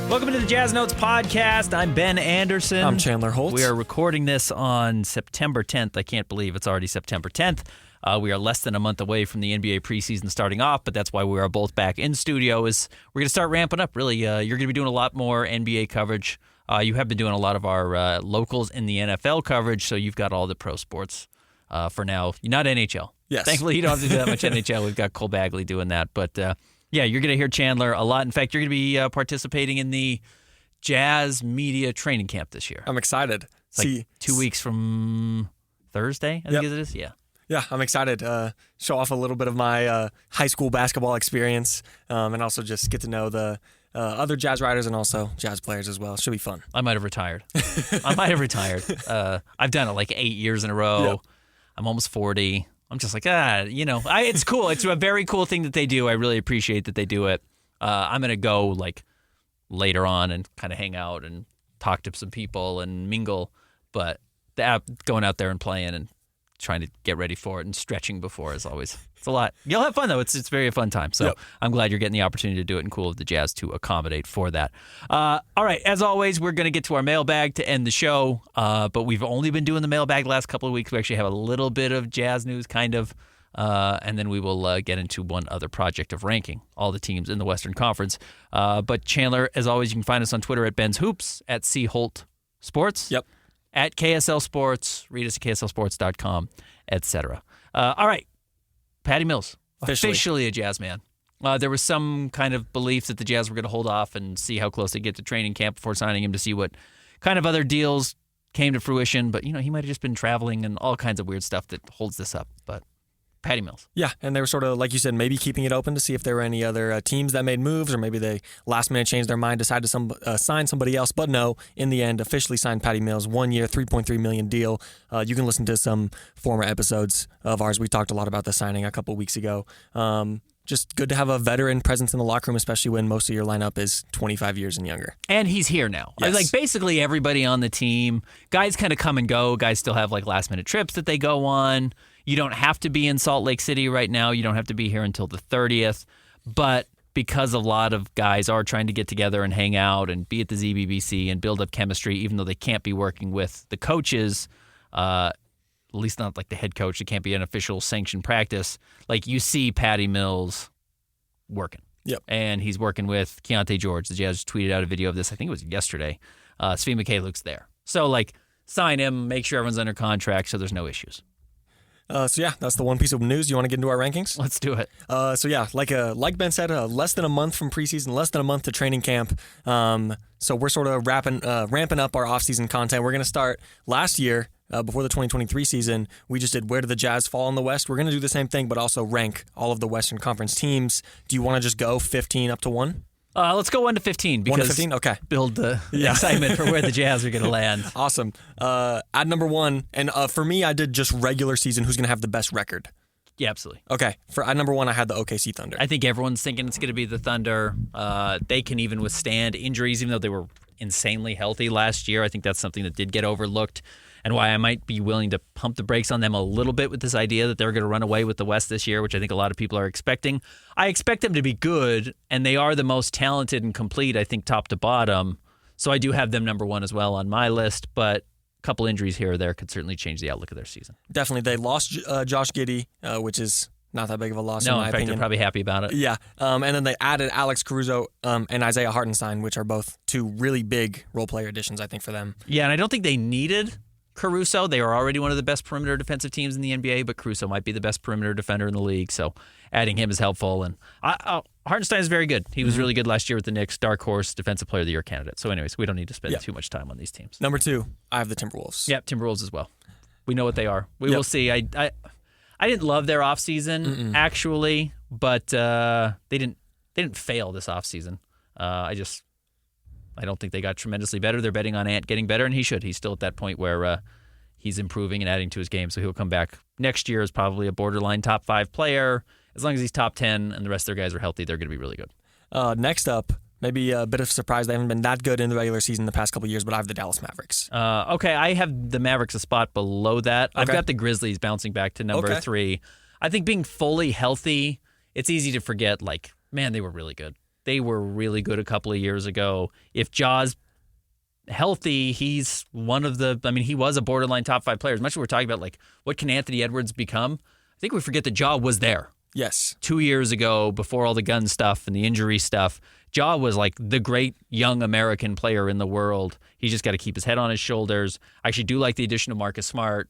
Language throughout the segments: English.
Welcome to the Jazz Notes podcast. I'm Ben Anderson. I'm Chandler Holt. We are recording this on September 10th. I can't believe it's already September 10th. We are less than a month away from the NBA preseason starting off, but that's why we are both back in studio. Is we're going to start ramping up, really. You're going to be doing a lot more NBA coverage. You have been doing a lot of our locals in the NFL coverage, so you've got all the pro sports for now. You're not NHL. Yes. Thankfully, you don't have to do that much NHL. We've got Cole Bagley doing that, but... yeah, you're going to hear Chandler a lot. In fact, you're going to be participating in the Jazz Media Training Camp this year. I'm excited. It's like 2 weeks from Thursday, I think it is. Yeah. Yeah, I'm excited. Show off a little bit of my high school basketball experience and also just get to know the other Jazz writers and also Jazz players as well. It should be fun. I might have retired. I've done it like 8 years in a row. Yep. I'm almost 40. I'm just like, it's cool. It's a very cool thing that they do. I really appreciate that they do it. I'm going to go like later on and kind of hang out and talk to some people and mingle. But going out there and playing and trying to get ready for it and stretching before is always, it's a lot. You'll have fun though. It's very fun time. So Yep. I'm glad you're getting the opportunity to do it, and cool of the Jazz to accommodate for that. All right. As always, we're going to get to our mailbag to end the show. But we've only been doing the mailbag the last couple of weeks. We actually have a little bit of Jazz news kind of. And then we will get into one other project of ranking all the teams in the Western Conference. But Chandler, as always, you can find us on Twitter at Ben's Hoops, at C Holt Sports. Yep. At KSL Sports, read us at KSLSports.com, etc. All right, Patty Mills, officially a Jazz man. There was some kind of belief that the Jazz were going to hold off and see how close they get to training camp before signing him to see what kind of other deals came to fruition. But, he might have just been traveling and all kinds of weird stuff that holds this up. But Patty Mills. Yeah, and they were sort of, like you said, maybe keeping it open to see if there were any other teams that made moves, or maybe they last minute changed their mind, decided to sign somebody else. But no, in the end, officially signed Patty Mills, 1 year, $3.3 million deal. You can listen to some former episodes of ours. We talked a lot about the signing a couple weeks ago. Just good to have a veteran presence in the locker room, especially when most of your lineup is 25 years and younger. And he's here now. Yes. Like basically everybody on the team, guys kind of come and go. Guys still have like last minute trips that they go on. You don't have to be in Salt Lake City right now. You don't have to be here until the 30th. But because a lot of guys are trying to get together and hang out and be at the ZBBC and build up chemistry, even though they can't be working with the coaches, at least not like the head coach, it can't be an official sanctioned practice. Like you see Patty Mills working. Yep. And he's working with Keontae George. The Jazz tweeted out a video of this. I think it was yesterday. Svi Mikhailuk's there. So like sign him, make sure everyone's under contract so there's no issues. That's the one piece of news. You want to get into our rankings? Let's do it. Like Ben said, less than a month from preseason, less than a month to training camp. So we're sort of ramping up our offseason content. We're going to start last year, before the 2023 season. We just did where do the Jazz fall in the West. We're going to do the same thing, but also rank all of the Western Conference teams. Do you want to just go 15 up to 1? Let's go 1 to 15 because 1 to 15? Okay. Build the excitement for where the Jazz are going to land. Awesome. At number 1, and for me, I did just regular season. Who's going to have the best record? Yeah, absolutely. Okay. At number 1, I had the OKC Thunder. I think everyone's thinking it's going to be the Thunder. They can even withstand injuries, even though they were insanely healthy last year. I think that's something that did get overlooked, and why I might be willing to pump the brakes on them a little bit with this idea that they're going to run away with the West this year, which I think a lot of people are expecting. I expect them to be good, and they are the most talented and complete, I think, top to bottom. So I do have them number 1 as well on my list, but a couple injuries here or there could certainly change the outlook of their season. Definitely. They lost Josh Giddey, which is not that big of a loss in my fact, opinion. They're probably happy about it. Yeah. And then they added Alex Caruso and Isaiah Hartenstein, which are both 2 really big role player additions, I think, for them. Yeah, and I don't think they needed Caruso. They are already one of the best perimeter defensive teams in the NBA, but Caruso might be the best perimeter defender in the league, so adding him is helpful. And Hartenstein is very good. He was really good last year with the Knicks, dark horse defensive player of the year candidate. So anyways, we don't need to spend too much time on these teams. Number 2, I have the Timberwolves. Yep, Timberwolves as well. We know what they are. We will see. I didn't love their offseason, actually, but they didn't fail this offseason. I don't think they got tremendously better. They're betting on Ant getting better, and he should. He's still at that point where he's improving and adding to his game, so he'll come back next year as probably a borderline top 5 player. As long as he's top 10 and the rest of their guys are healthy, they're going to be really good. Next up, maybe a bit of a surprise. They haven't been that good in the regular season the past couple of years, but I have the Dallas Mavericks. Okay, I have the Mavericks a spot below that. Okay. I've got the Grizzlies bouncing back to number 3. I think being fully healthy, it's easy to forget, like, man, they were really good. They were really good a couple of years ago. If Ja's healthy, he's one of the, he was a borderline top 5 player. As much as we're talking about, like, what can Anthony Edwards become? I think we forget that Ja was there. Yes. 2 years ago, before all the gun stuff and the injury stuff, Ja was like the great young American player in the world. He's just got to keep his head on his shoulders. I actually do like the addition of Marcus Smart.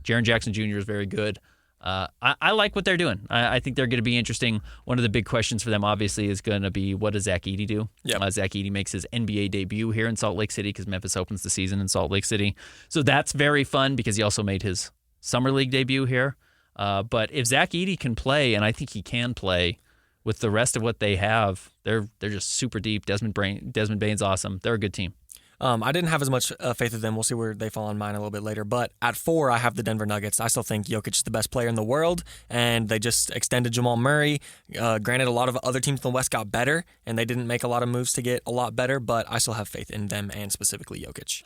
Jaren Jackson Jr. is very good. I like what they're doing. I think they're going to be interesting. One of the big questions for them, obviously, is going to be, what does Zach Edey do? Yep. Zach Edey makes his NBA debut here in Salt Lake City because Memphis opens the season in Salt Lake City. So that's very fun because he also made his Summer League debut here. But if Zach Edey can play, and I think he can play, with the rest of what they have, they're just super deep. Desmond Bane's awesome. They're a good team. I didn't have as much faith in them. We'll see where they fall on mine a little bit later. But at 4, I have the Denver Nuggets. I still think Jokic is the best player in the world, and they just extended Jamal Murray. Granted, a lot of other teams in the West got better, and they didn't make a lot of moves to get a lot better, but I still have faith in them and specifically Jokic.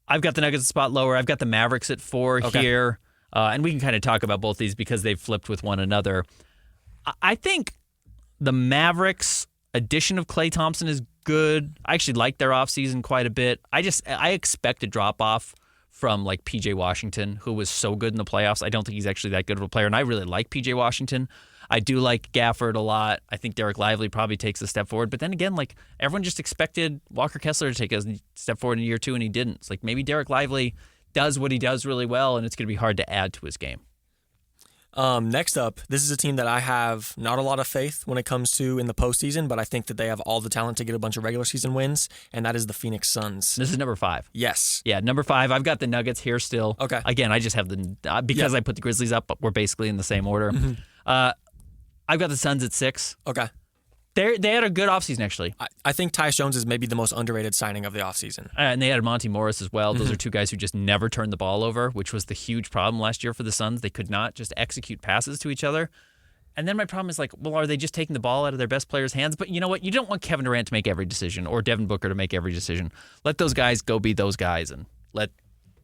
I've got the Nuggets a spot lower. I've got the Mavericks at 4 here. And we can kind of talk about both these because they've flipped with one another. I think the Mavericks' addition of Klay Thompson is good. I actually like their offseason quite a bit. I expect a drop-off from like P.J. Washington, who was so good in the playoffs. I don't think he's actually that good of a player, and I really like P.J. Washington. I do like Gafford a lot. I think Derek Lively probably takes a step forward. But then again, like, everyone just expected Walker Kessler to take a step forward in year 2, and he didn't. It's like maybe Derek Lively does what he does really well, and it's going to be hard to add to his game. Next up, this is a team that I have not a lot of faith when it comes to in the postseason, but I think that they have all the talent to get a bunch of regular season wins, and that is the Phoenix Suns. This is number 5. Yes. Yeah, number 5. I've got the Nuggets here still. Okay. Again, I just have because I put the Grizzlies up, but we're basically in the same order. Mm-hmm. I've got the Suns at 6. Okay. They had a good offseason, actually. I think Tyus Jones is maybe the most underrated signing of the offseason. And they had Monty Morris as well. Those are two guys who just never turned the ball over, which was the huge problem last year for the Suns. They could not just execute passes to each other. And then my problem is like, well, are they just taking the ball out of their best players' hands? But you know what? You don't want Kevin Durant to make every decision or Devin Booker to make every decision. Let those guys go be those guys and let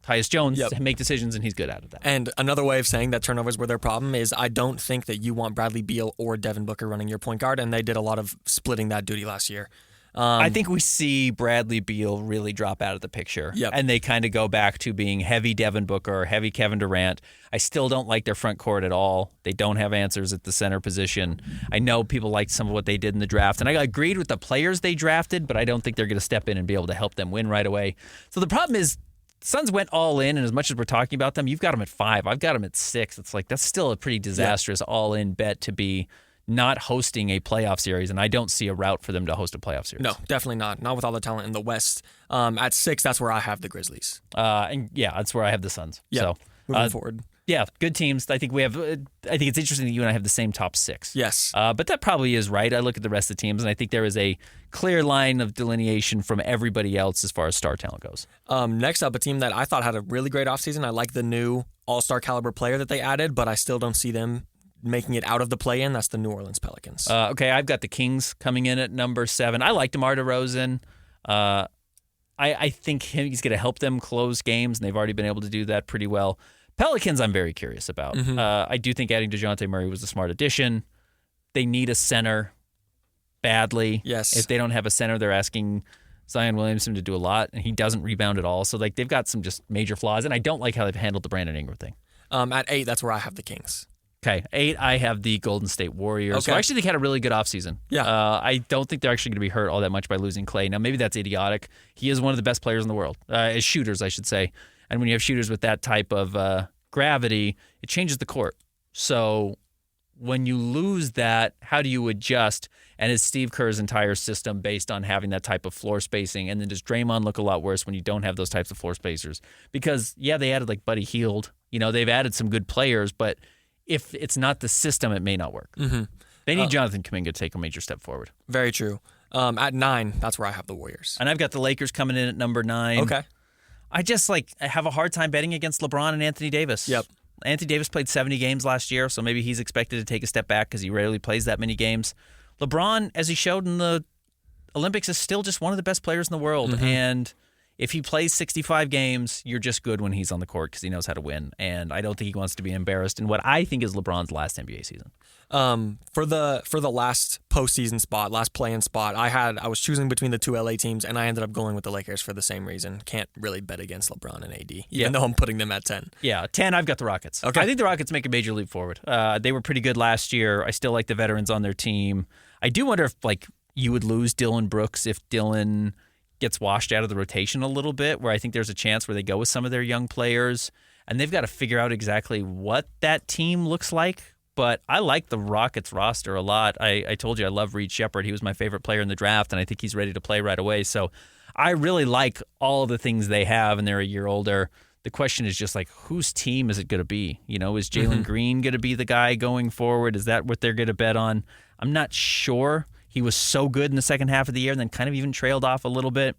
Tyus Jones make decisions, and he's good at it. And another way of saying that turnovers were their problem is I don't think that you want Bradley Beal or Devin Booker running your point guard, and they did a lot of splitting that duty last year. I think we see Bradley Beal really drop out of the picture, and they kind of go back to being heavy Devin Booker, heavy Kevin Durant. I still don't like their front court at all. They don't have answers at the center position. I know people liked some of what they did in the draft, and I agreed with the players they drafted, but I don't think they're going to step in and be able to help them win right away. So the problem is, Suns went all in, and as much as we're talking about them, you've got them at 5. I've got them at 6. It's like that's still a pretty disastrous all-in bet to be not hosting a playoff series, and I don't see a route for them to host a playoff series. No, definitely not. Not with all the talent in the West. At 6, that's where I have the Grizzlies. And yeah, that's where I have the Suns. Yeah, so moving forward. Yeah, good teams. I think we have. I think it's interesting that you and I have the same top 6. Yes, but that probably is right. I look at the rest of the teams, and I think there is a clear line of delineation from everybody else as far as star talent goes. Next up, a team that I thought had a really great offseason. I like the new all-star caliber player that they added, but I still don't see them making it out of the play-in. That's the New Orleans Pelicans. Okay, I've got the Kings coming in at number 7. I like DeMar DeRozan. I think he's going to help them close games, and they've already been able to do that pretty well. Pelicans, I'm very curious about. I do think adding DeJounte Murray was a smart addition. They need a center badly. Yes. If they don't have a center, they're asking Zion Williamson to do a lot, and he doesn't rebound at all. So like they've got some just major flaws, and I don't like how they've handled the Brandon Ingram thing. At 8, that's where I have the Kings. Okay, 8, I have the Golden State Warriors. Okay. So I actually think had a really good offseason. Yeah. I don't think they're actually going to be hurt all that much by losing Klay. Now, maybe that's idiotic. He is one of the best players in the world, as shooters, I should say. And when you have shooters with that type of gravity, it changes the court. So when you lose that, how do you adjust? And is Steve Kerr's entire system based on having that type of floor spacing? And then does Draymond look a lot worse when you don't have those types of floor spacers? Because, yeah, they added like Buddy Hield. You know, they've added some good players, but if it's not the system, it may not work. They need Jonathan Kuminga to take a major step forward. Very true. At 9, that's where I have the Warriors. And I've got the Lakers coming in at number 9. Okay. I have a hard time betting against LeBron and Anthony Davis. Yep. Anthony Davis played 70 games last year, so maybe he's expected to take a step back because he rarely plays that many games. LeBron, as he showed in the Olympics, is still just one of the best players in the world. And If he plays 65 games, you're just good when he's on the court because he knows how to win. And I don't think he wants to be embarrassed in what I think is LeBron's last NBA season. For the last postseason spot, last play-in spot, I was choosing between the two LA teams, and I ended up going with the Lakers for the same reason. Can't really bet against LeBron and AD, even though I'm putting them at 10. Yeah, 10, I've got the Rockets. Okay. I think the Rockets make a major leap forward. They were pretty good last year. I still like the veterans on their team. I do wonder if you would lose Dylan Brooks if Dylan gets washed out of the rotation a little bit, where I think there's a chance where they go with some of their young players, and they've got to figure out exactly what that team looks like. But I like the Rockets roster a lot. I told you I love Reed Shepherd. He was my favorite player in the draft, and I think he's ready to play right away. So I really like all the things they have, and they're a year older. The question is just whose team is it going to be? Is Jalen Green going to be the guy going forward? Is that what they're going to bet on? I'm not sure. He was so good in the second half of the year and then kind of even trailed off a little bit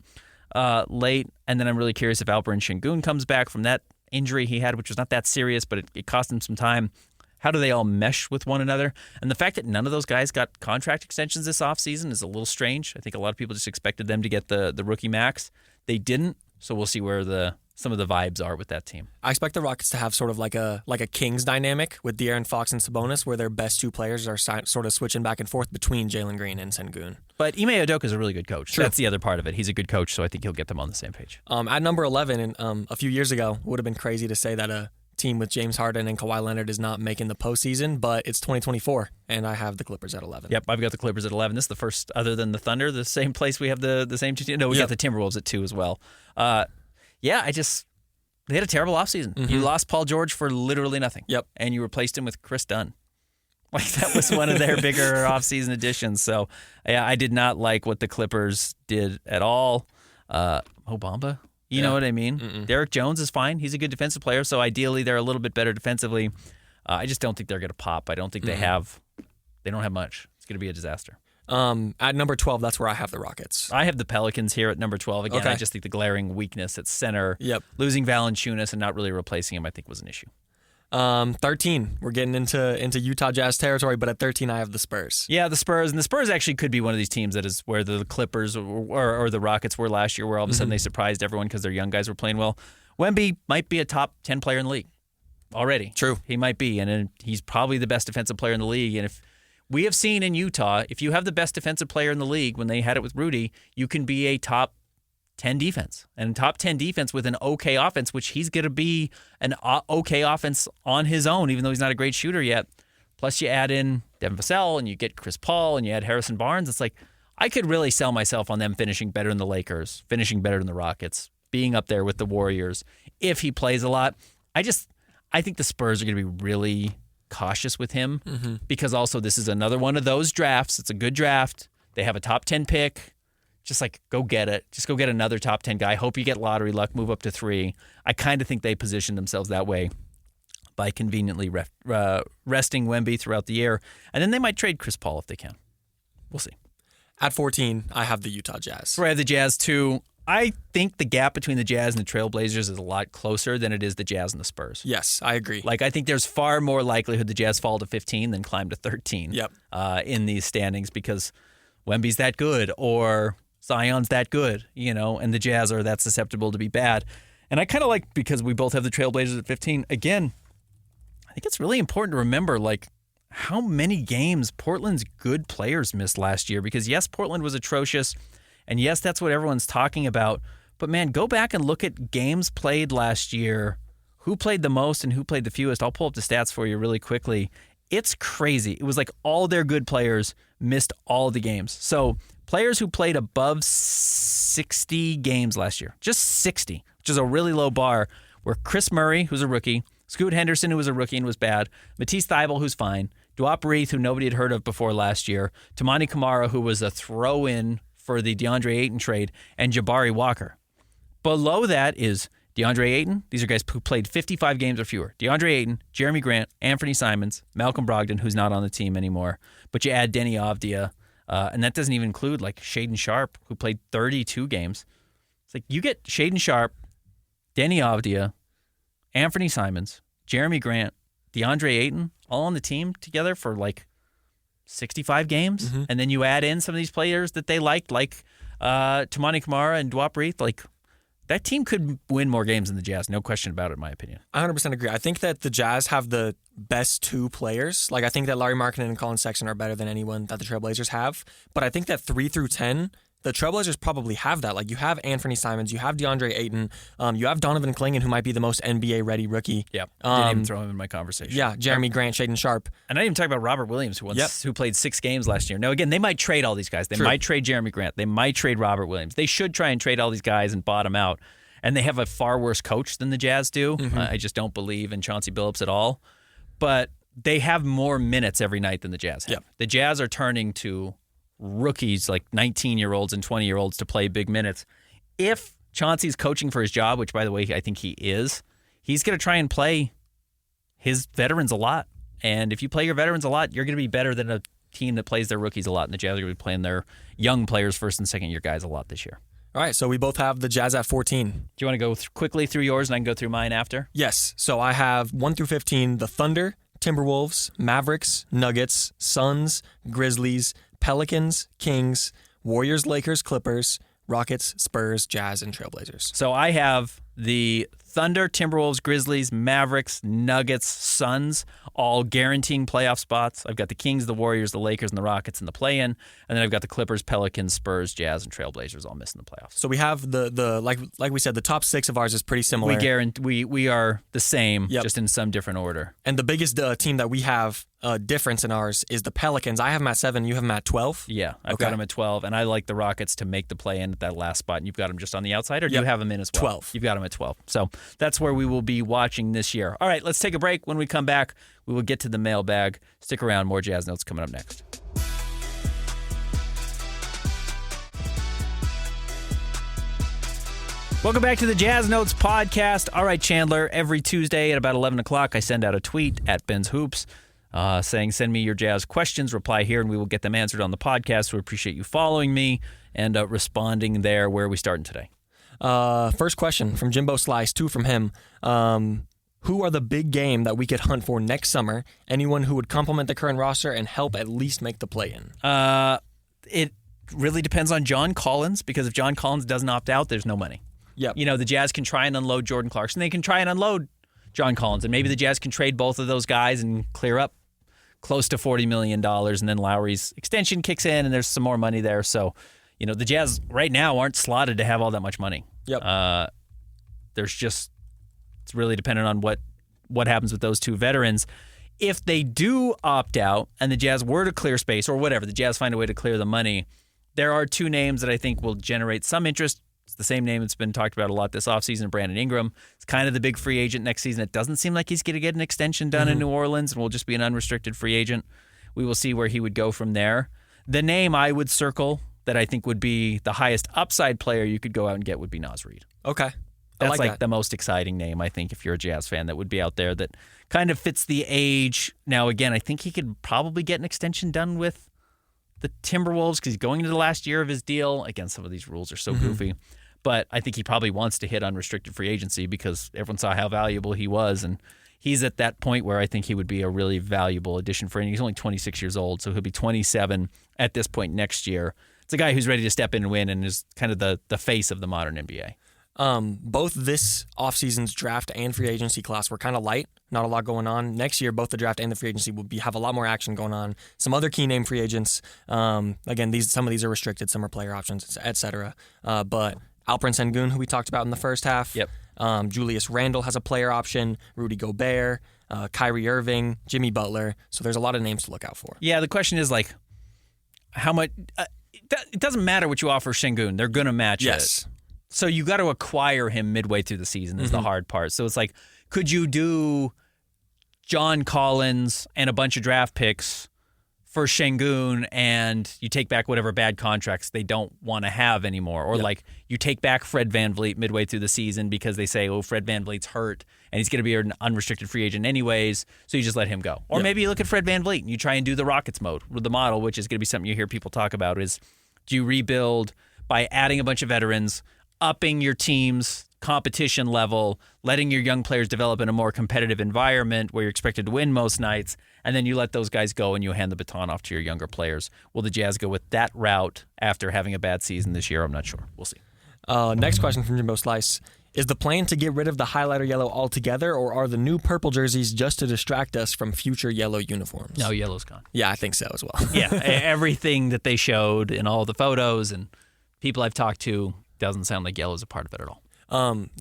late. And then I'm really curious if Alperen Şengün comes back from that injury he had, which was not that serious, but it cost him some time. How do they all mesh with one another? And the fact that none of those guys got contract extensions this offseason is a little strange. I think a lot of people just expected them to get the rookie max. They didn't, so we'll see where some of the vibes are with that team. I expect the Rockets to have sort of like a Kings dynamic with De'Aaron Fox and Sabonis, where their best two players are sort of switching back and forth between Jalen Green and Şengün. But Ime Udoka is a really good coach. True. That's the other part of it. He's a good coach, so I think he'll get them on the same page. At number 11, and a few years ago, it would have been crazy to say that a team with James Harden and Kawhi Leonard is not making the postseason, but it's 2024, and I have the Clippers at 11. Yep, I've got the Clippers at 11. This is the first, other than the Thunder, the same place we have the same two teams. No, we got the Timberwolves at 2 as well. They had a terrible offseason. Mm-hmm. You lost Paul George for literally nothing. Yep. And you replaced him with Chris Dunn. That was one of their bigger offseason additions. So, yeah, I did not like what the Clippers did at all. Mo Bamba? You know what I mean? Mm-mm. Derek Jones is fine. He's a good defensive player, so ideally they're a little bit better defensively. I just don't think they're going to pop. I don't think they don't have much. It's going to be a disaster. At number 12, that's where I have the Rockets. I have the Pelicans here at number 12. Again, Okay. I just think the glaring weakness at center, Yep. losing Valanciunas and not really replacing him, I think was an issue. 13, we're getting into Utah Jazz territory, but at 13, I have the Spurs. Yeah, the Spurs. And the Spurs actually could be one of these teams that is where the Clippers or the Rockets were last year, where all of a sudden they surprised everyone because their young guys were playing well. Wemby might be a top 10 player in the league already. True. He might be, and he's probably the best defensive player in the league. And if we have seen in Utah, if you have the best defensive player in the league, when they had it with Rudy, you can be a top 10 defense. And top 10 defense with an okay offense, which he's going to be an okay offense on his own, even though he's not a great shooter yet. Plus you add in Devin Vassell and you get Chris Paul and you add Harrison Barnes. It's I could really sell myself on them finishing better than the Lakers, finishing better than the Rockets, being up there with the Warriors if he plays a lot. I think the Spurs are going to be really cautious with him because also this is another one of those drafts. It's a good draft. They have a top 10 pick. Just go get it. Just go get another top 10 guy. Hope you get lottery luck, move up to 3. I kind of think they position themselves that way by conveniently resting Wemby throughout the year. And then they might trade Chris Paul if they can. We'll see. At 14, I have the Utah Jazz. So I have the Jazz too. I think the gap between the Jazz and the Trailblazers is a lot closer than it is the Jazz and the Spurs. Yes, I agree. I think there's far more likelihood the Jazz fall to 15 than climb to 13 in these standings because Wemby's that good or Zion's that good, and the Jazz are that susceptible to be bad. And I kind of because we both have the Trailblazers at 15, again, I think it's really important to remember, how many games Portland's good players missed last year. Because, yes, Portland was atrocious, and, yes, that's what everyone's talking about. But, man, go back and look at games played last year, who played the most and who played the fewest. I'll pull up the stats for you really quickly. It's crazy. It was all their good players missed all the games. So players who played above 60 games last year, just 60, which is a really low bar, were Chris Murray, who's a rookie, Scoot Henderson, who was a rookie and was bad, Matisse Thybulle, who's fine, Duop Reith, who nobody had heard of before last year, Tamani Kamara, who was a throw-in for the DeAndre Ayton trade, and Jabari Walker. Below that is DeAndre Ayton. These are guys who played 55 games or fewer. DeAndre Ayton, Jeremy Grant, Anthony Simons, Malcolm Brogdon, who's not on the team anymore. But you add Denny Avdia, and that doesn't even include Shaedon Sharpe, who played 32 games. It's you get Shaedon Sharpe, Denny Avdia, Anthony Simons, Jeremy Grant, DeAndre Ayton, all on the team together for 65 games. And then you add in some of these players that they liked, Tamani Kamara and Duop Reith. that team could win more games than the Jazz. No question about it, in my opinion. I 100% agree. I think that the Jazz have the best two players. Like, I think that Larry Markkinen and Colin Sexton are better than anyone that the Trailblazers have. But I think that 3 through 10, the Trailblazers probably have that. Like, you have Anthony Simons, you have DeAndre Ayton, you have Donovan Clingan, who might be the most NBA-ready rookie. Yep. Didn't even throw him in my conversation. Yeah, Jeremy Grant, Shaedon Sharpe. And I didn't even talk about Robert Williams, who played 6 games last year. Now, again, they might trade all these guys. They might trade Jeremy Grant. They might trade Robert Williams. They should try and trade all these guys and bottom out. And they have a far worse coach than the Jazz do. I just don't believe in Chauncey Billups at all. But they have more minutes every night than the Jazz have. Yep. The Jazz are turning to rookies like 19-year-olds and 20-year-olds to play big minutes. If Chauncey's coaching for his job, which, by the way, I think he is, he's going to try and play his veterans a lot. And if you play your veterans a lot, you're going to be better than a team that plays their rookies a lot. And the Jazz are going to be playing their young players, first and second-year guys, a lot this year. All right, so we both have the Jazz at 14. Do you want to go quickly through yours and I can go through mine after? Yes, so I have 1 through 15, the Thunder, Timberwolves, Mavericks, Nuggets, Suns, Grizzlies, Pelicans, Kings, Warriors, Lakers, Clippers, Rockets, Spurs, Jazz, and Trailblazers. So I have the Thunder, Timberwolves, Grizzlies, Mavericks, Nuggets, Suns, all guaranteeing playoff spots. I've got the Kings, the Warriors, the Lakers, and the Rockets in the play-in. And then I've got the Clippers, Pelicans, Spurs, Jazz, and Trailblazers all missing the playoffs. So we have the like we said, the top 6 of ours is pretty similar. We are the same, just in some different order. And the biggest team that we have difference in ours is the Pelicans. I have them at 7. You have them at 12? Yeah, I've got them at 12. And I like the Rockets to make the play-in at that last spot. And you've got them just on the outside, or do you have them in as well? 12. You've got them at 12. So that's where we will be watching this year. All right, let's take a break. When we come back, we will get to the mailbag. Stick around. More Jazz Notes coming up next. Welcome back to the Jazz Notes podcast. All right, Chandler, every Tuesday at about 11 o'clock, I send out a tweet at Ben's Hoops saying, send me your Jazz questions, reply here, and we will get them answered on the podcast. We appreciate you following me and responding there. Where are we starting today? First question from Jimbo Slice, 2 from him. Who are the big game that we could hunt for next summer? Anyone who would complement the current roster and help at least make the play-in? It really depends on John Collins, because if John Collins doesn't opt out, there's no money. Yep. You know, the Jazz can try and unload Jordan Clarkson. They can try and unload John Collins, and maybe the Jazz can trade both of those guys and clear up close to $40 million, and then Lowry's extension kicks in, and there's some more money there. So, you know, the Jazz right now aren't slotted to have all that much money. Yep. It's really dependent on what happens with those 2 veterans. If they do opt out and the Jazz were to clear space or whatever, the Jazz find a way to clear the money, there are 2 names that I think will generate some interest. It's the same name that's been talked about a lot this offseason, Brandon Ingram. It's kind of the big free agent next season. It doesn't seem like he's going to get an extension done in New Orleans and will just be an unrestricted free agent. We will see where he would go from there. The name I would circle that I think would be the highest upside player you could go out and get would be Naz Reid. Okay. That's like that. the most exciting name, I think, if you're a Jazz fan, that would be out there that kind of fits the age. Now, again, I think he could probably get an extension done with the Timberwolves because he's going into the last year of his deal. Again, some of these rules are so goofy. But I think he probably wants to hit unrestricted free agency because everyone saw how valuable he was. And he's at that point where I think he would be a really valuable addition for him. He's only 26 years old, so he'll be 27 at this point next year. It's a guy who's ready to step in and win and is kind of the face of the modern NBA. Both this offseason's draft and free agency class were kind of light. Not a lot going on. Next year, both the draft and the free agency will have a lot more action going on. Some other key name free agents. Again, some of these are restricted. Some are player options, etc. But Alperen Sengun, who we talked about in the first half. Yep. Julius Randle has a player option. Rudy Gobert, Kyrie Irving, Jimmy Butler. So there's a lot of names to look out for. Yeah, the question is like, how much? It doesn't matter what you offer Sengun; they're going to match it. So you got to acquire him midway through the season is the hard part. So it's like, could you do John Collins and a bunch of draft picks for Sengun and you take back whatever bad contracts they don't want to have anymore? Or like you take back Fred VanVleet midway through the season because they say, oh, Fred VanVleet's hurt and he's going to be an unrestricted free agent anyways, so you just let him go. Or maybe you look at Fred VanVleet and you try and do the Rockets mode with the model, which is going to be something you hear people talk about, is do you rebuild by adding a bunch of veterans, upping your team's competition level, letting your young players develop in a more competitive environment where you're expected to win most nights, and then you let those guys go and you hand the baton off to your younger players. Will the Jazz go with that route after having a bad season this year? I'm not sure. We'll see. Next question from Jimbo Slice. Is the plan to get rid of the highlighter yellow altogether, or are the new purple jerseys just to distract us from future yellow uniforms? No, yellow's gone. Yeah, I think so as well. Yeah, everything that they showed in all the photos and people I've talked to doesn't sound like yellow's a part of it at all.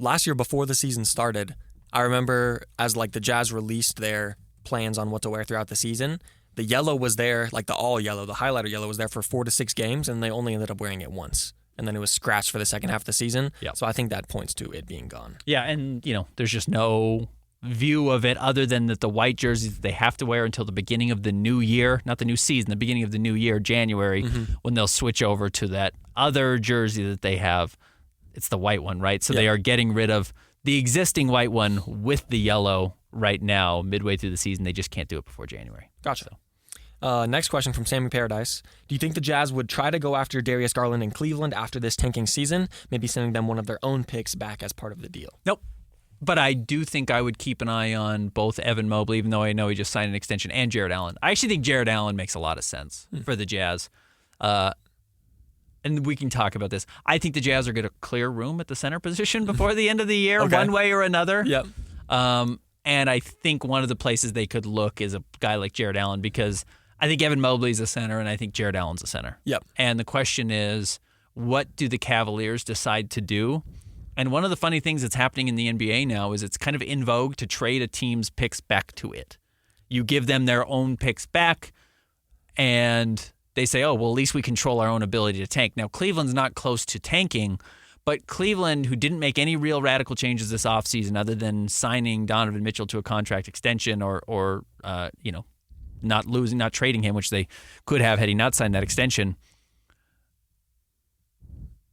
Last year before the season started, I remember as like the Jazz released their plans on what to wear throughout the season, the yellow was there, like the all yellow, the highlighter yellow was there for 4 to 6 games, and they only ended up wearing it once. And then it was scratched for the second half of the season. Yep. So I think that points to it being gone. Yeah, and there's just no view of it other than that the white jerseys that they have to wear until the beginning of the new year, not the new season, the beginning of the new year, January, when they'll switch over to that other jersey that they have. It's the white one, right? So they are getting rid of the existing white one with the yellow right now, midway through the season. They just can't do it before January. Gotcha. Next question from Sammy Paradise. Do you think the Jazz would try to go after Darius Garland in Cleveland after this tanking season, maybe sending them one of their own picks back as part of the deal? Nope. But I do think I would keep an eye on both Evan Mobley, even though I know he just signed an extension, and Jared Allen. I actually think Jared Allen makes a lot of sense for the Jazz. And we can talk about this. I think the Jazz are going to clear room at the center position before the end of the year, one way or another. Yep. And I think one of the places they could look is a guy like Jared Allen, because I think Evan Mobley's a center, and I think Jared Allen's a center. Yep. And the question is, what do the Cavaliers decide to do? And one of the funny things that's happening in the NBA now is it's kind of in vogue to trade a team's picks back to it. You give them their own picks back, and they say, oh, well, at least we control our own ability to tank. Now, Cleveland's not close to tanking, but Cleveland, who didn't make any real radical changes this offseason other than signing Donovan Mitchell to a contract extension or not trading him, which they could have had he not signed that extension,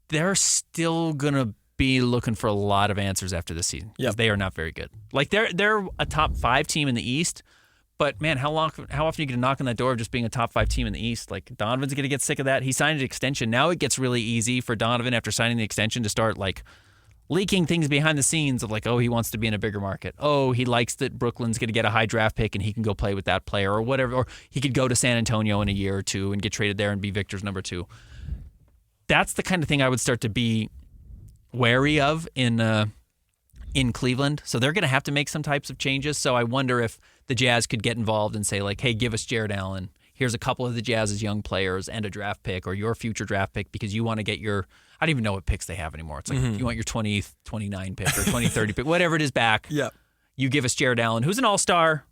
they're still going to be looking for a lot of answers after this season because they are not very good. Like they're a top 5 team in the East, but man, how often are you going to knock on that door of just being a top 5 team in the East? Like Donovan's going to get sick of that. He signed an extension. Now it gets really easy for Donovan after signing the extension to start like leaking things behind the scenes of like, oh, he wants to be in a bigger market. Oh, he likes that Brooklyn's going to get a high draft pick and he can go play with that player or whatever. Or he could go to San Antonio in a year or two and get traded there and be Victor's number 2. That's the kind of thing I would start to be wary of in Cleveland. So they're going to have to make some types of changes. So I wonder if the Jazz could get involved and say like, hey, give us Jared Allen. Here's a couple of the Jazz's young players and a draft pick or your future draft pick because you want to get your, I don't even know what picks they have anymore. It's like you want your 2029 pick or 2030 pick, whatever it is back. Yeah. You give us Jared Allen, who's an all-star,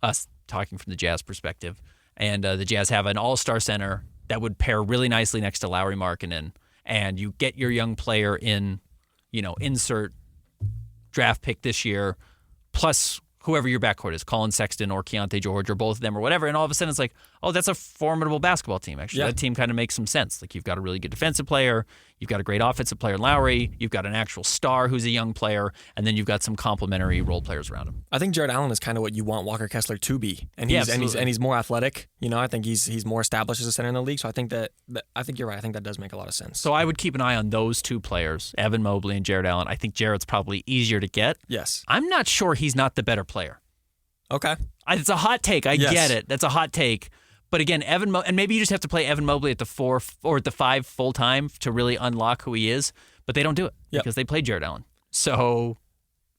us talking from the Jazz perspective, and the Jazz have an all-star center that would pair really nicely next to Lauri Markkanen, and you get your young player in, insert draft pick this year, plus whoever your backcourt is, Colin Sexton or Keontae George or both of them or whatever, and all of a sudden it's like, oh, that's a formidable basketball team, actually. Yeah. That team kind of makes some sense. Like, you've got a really good defensive player, you've got a great offensive player in Lowry, you've got an actual star who's a young player, and then you've got some complementary role players around him. I think Jared Allen is kind of what you want Walker Kessler to be, and he's more athletic. I think he's more established as a center in the league. So I think I think you're right. I think that does make a lot of sense. So I would keep an eye on those two players, Evan Mobley and Jared Allen. I think Jared's probably easier to get. Yes. I'm not sure he's not the better player. Okay. It's a hot take. I get it. That's a hot take. But again, and maybe you just have to play Evan Mobley at the 4 or at the 5 full time to really unlock who he is. But they don't do it because they play Jared Allen. So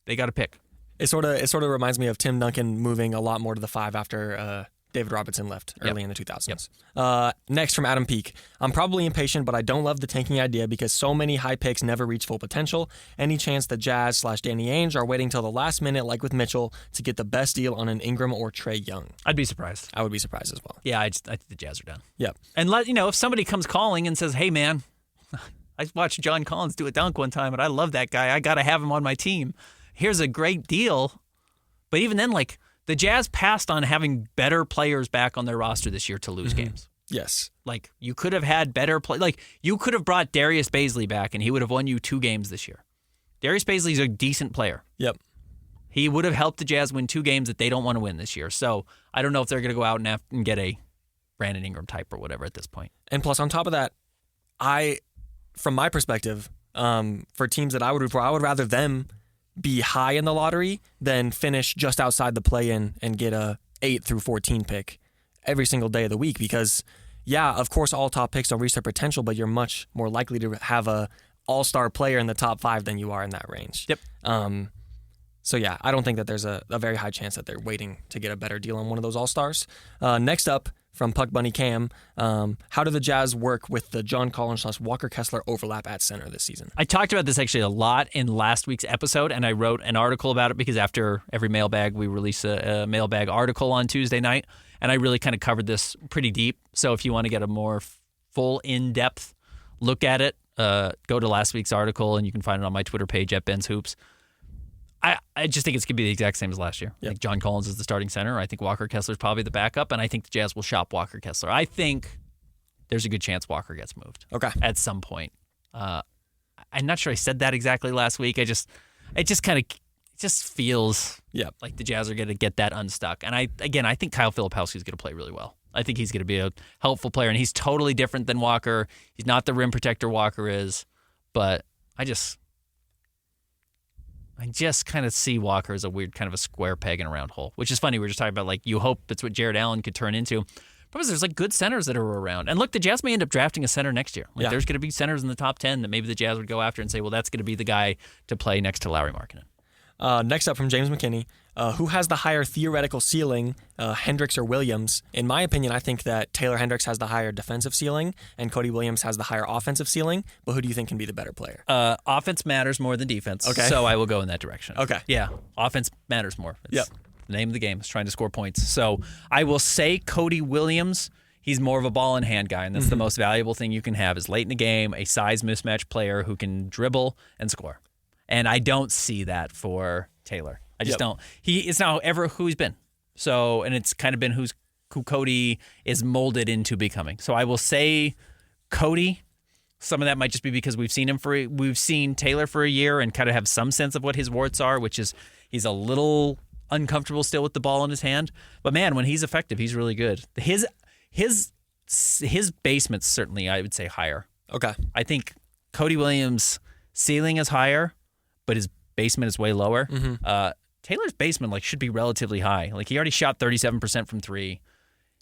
they got to pick. It sort of reminds me of Tim Duncan moving a lot more to the 5 after David Robinson left early in the 2000s. Next from Adam Peak. I'm probably impatient, but I don't love the tanking idea because so many high picks never reach full potential. Any chance the Jazz/Danny Ainge are waiting till the last minute, like with Mitchell, to get the best deal on an Ingram or Trae Young? I'd be surprised. I would be surprised as well. Yeah, I think the Jazz are done. Yeah. And if somebody comes calling and says, hey, man, I watched John Collins do a dunk one time, and I love that guy. I got to have him on my team. Here's a great deal. But even then, the Jazz passed on having better players back on their roster this year to lose games. Yes. You could have had better play. You could have brought Darius Bazley back, and he would have won you 2 games this year. Darius Bazley's a decent player. Yep. He would have helped the Jazz win 2 games that they don't want to win this year. So I don't know if they're going to go out and get a Brandon Ingram type or whatever at this point. And plus, on top of that, from my perspective, for teams that I would root for, I would rather them be high in the lottery than finish just outside the play-in and get a 8 through 14 pick every single day of the week because, of course, all top picks don't reach their potential, but you're much more likely to have a all-star player in the top 5 than you are in that range. Yep. So, yeah, I don't think that there's a very high chance that they're waiting to get a better deal on one of those all-stars. Next up, from Puck Bunny Cam, how do the Jazz work with the John Collins / Walker Kessler overlap at center this season? I talked about this actually a lot in last week's episode, and I wrote an article about it because after every mailbag, we release a mailbag article on Tuesday night, and I really kind of covered this pretty deep. So if you want to get a more full, in-depth look at it, go to last week's article, and you can find it on my Twitter page at Ben's Hoops. I just think it's going to be the exact same as last year. Yep. I think John Collins is the starting center. I think Walker Kessler is probably the backup, and I think the Jazz will shop Walker Kessler. I think there's a good chance Walker gets moved. Okay. At some point. I'm not sure I said that exactly last week. It just feels like the Jazz are going to get that unstuck. And I think Kyle Filipowski is going to play really well. I think he's going to be a helpful player, and he's totally different than Walker. He's not the rim protector Walker is, but I just kind of see Walker as a weird kind of a square peg in a round hole, which is funny. We were just talking about, like, you hope that's what Jared Allen could turn into. Because there's, like, good centers that are around. And look, the Jazz may end up drafting a center next year. There's going to be centers in the top 10 that maybe the Jazz would go after and say, well, that's going to be the guy to play next to Lauri Markkanen. Next up from James McKinney, who has the higher theoretical ceiling, Hendricks or Williams? In my opinion, I think that Taylor Hendricks has the higher defensive ceiling and Cody Williams has the higher offensive ceiling. But who do you think can be the better player? Offense matters more than defense. Okay. So I will go in that direction. Okay. Yeah, offense matters more. It's the name of the game is trying to score points. So I will say Cody Williams. He's more of a ball in hand guy, and that's the most valuable thing you can have is late in the game, a size mismatch player who can dribble and score. And I don't see that for Taylor. I just don't. It's not ever who he's been. So, and it's kind of been who Cody is molded into becoming. So I will say Cody. Some of that might just be because we've seen Taylor for a year and kind of have some sense of what his warts are, which is he's a little uncomfortable still with the ball in his hand. But man, when he's effective, he's really good. His basement's certainly, I would say, higher. Okay. I think Cody Williams' ceiling is higher, but his basement is way lower. Taylor's basement should be relatively high. He already shot 37% from 3.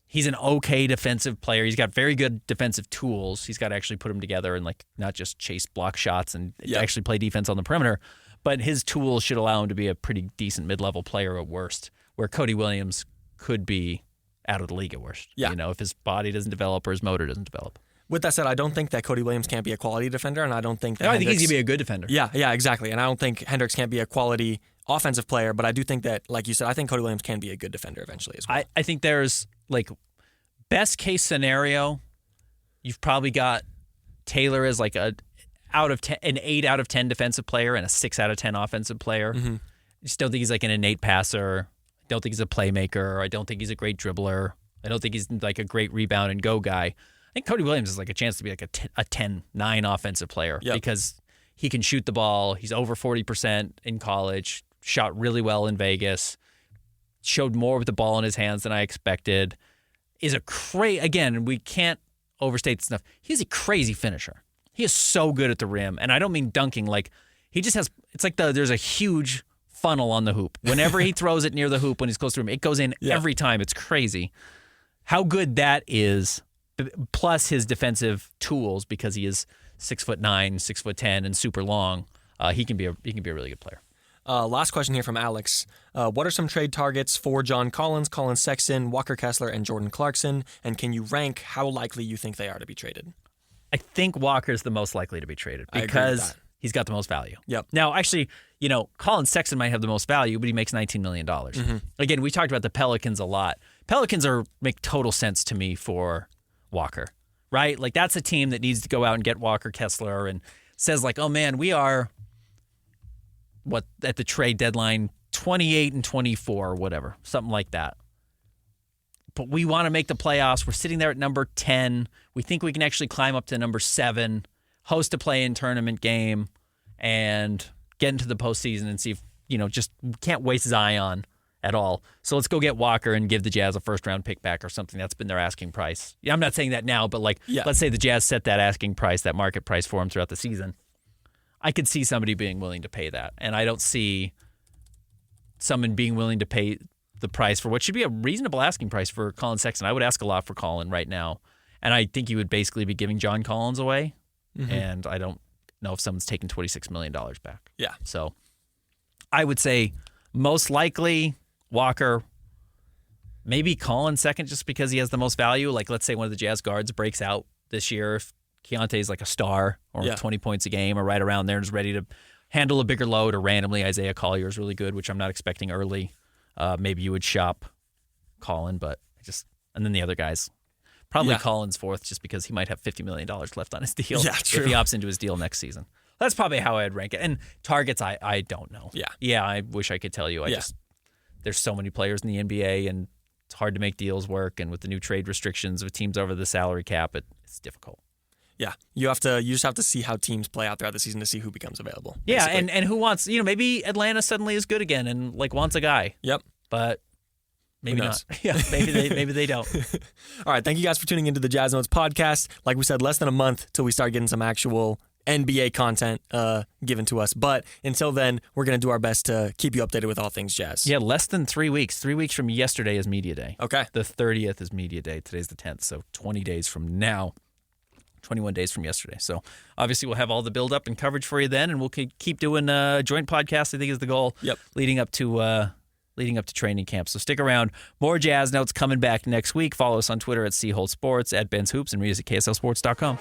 He's an okay defensive player. He's got very good defensive tools. He's got to actually put them together and not just chase block shots and actually play defense on the perimeter. But his tools should allow him to be a pretty decent mid-level player at worst, where Cody Williams could be out of the league at worst. Yeah. If his body doesn't develop or his motor doesn't develop. With that said, I don't think that Cody Williams can't be a quality defender, and I don't think that I think he's going to be a good defender. Yeah, exactly. And I don't think Hendricks can't be a quality offensive player, but I do think that, like you said, I think Cody Williams can be a good defender eventually as well. I think there's, best case scenario, you've probably got Taylor as an 8 out of 10 defensive player and a 6 out of 10 offensive player. I just don't think he's an innate passer. I don't think he's a playmaker. I don't think he's a great dribbler. I don't think he's a great rebound and go guy. I think Cody Williams is a chance to be a 10-9 offensive player because he can shoot the ball. He's over 40% in college, shot really well in Vegas, showed more with the ball in his hands than I expected. Again, we can't overstate this enough. He's a crazy finisher. He is so good at the rim, and I don't mean dunking. He just has. It's there's a huge funnel on the hoop. Whenever he throws it near the hoop when he's close to him, it goes in every time. It's crazy how good that is. Plus his defensive tools, because he is 6'9", 6'10", and super long. He can be a really good player. Last question here from Alex. What are some trade targets for John Collins, Colin Sexton, Walker Kessler, and Jordan Clarkson? And can you rank how likely you think they are to be traded? I think Walker's the most likely to be traded because he's got the most value. Yep. Now, actually, Colin Sexton might have the most value, but he makes $19 million. Again, we talked about the Pelicans a lot. Pelicans make total sense to me for Walker, right? That's a team that needs to go out and get Walker Kessler and says oh man, we are at the trade deadline 28-24 or whatever, something like that. But we want to make the playoffs. We're sitting there at number 10. We think we can actually climb up to number 7, host a play-in tournament game, and get into the postseason and see if, just can't waste Zion at all. So let's go get Walker and give the Jazz a first-round pick back or something. That's been their asking price. Yeah, I'm not saying that now, but let's say the Jazz set that asking price, that market price for him throughout the season. I could see somebody being willing to pay that, and I don't see someone being willing to pay the price for what should be a reasonable asking price for Colin Sexton. I would ask a lot for Colin right now, and I think you would basically be giving John Collins away, and I don't know if someone's taking $26 million back. Yeah. So I would say most likely Walker, maybe Collins second just because he has the most value. Like, let's say one of the Jazz guards breaks out this year. If Keontae's like a star or 20 points a game or right around there and is ready to handle a bigger load, or randomly Isaiah Collier is really good, which I'm not expecting early. Maybe you would shop Collin, but and then the other guys. Probably Collins fourth just because he might have $50 million left on his deal if he opts into his deal next season. That's probably how I'd rank it. And targets, I don't know. Yeah, I wish I could tell you. There's so many players in the NBA, and it's hard to make deals work. And with the new trade restrictions with teams over the salary cap, it's difficult. Yeah, you just have to see how teams play out throughout the season to see who becomes available. Yeah, and who wants, maybe Atlanta suddenly is good again and like wants a guy. Yep. But maybe not. Yeah, maybe they don't. All right, thank you guys for tuning into the Jazz Notes podcast. Like we said, less than a month till we start getting some actual NBA content given to us. But until then, we're going to do our best to keep you updated with all things Jazz. Yeah, less than 3 weeks. 3 weeks from yesterday is Media Day. Okay. The 30th is Media Day. Today's the 10th, so 20 days from now. 21 days from yesterday. So obviously we'll have all the build-up and coverage for you then, and we'll keep doing joint podcasts, I think is the goal, leading up to training camp. So stick around. More Jazz Notes coming back next week. Follow us on Twitter at @CHoltSports, @BensHoops, and read us at KSLSports.com.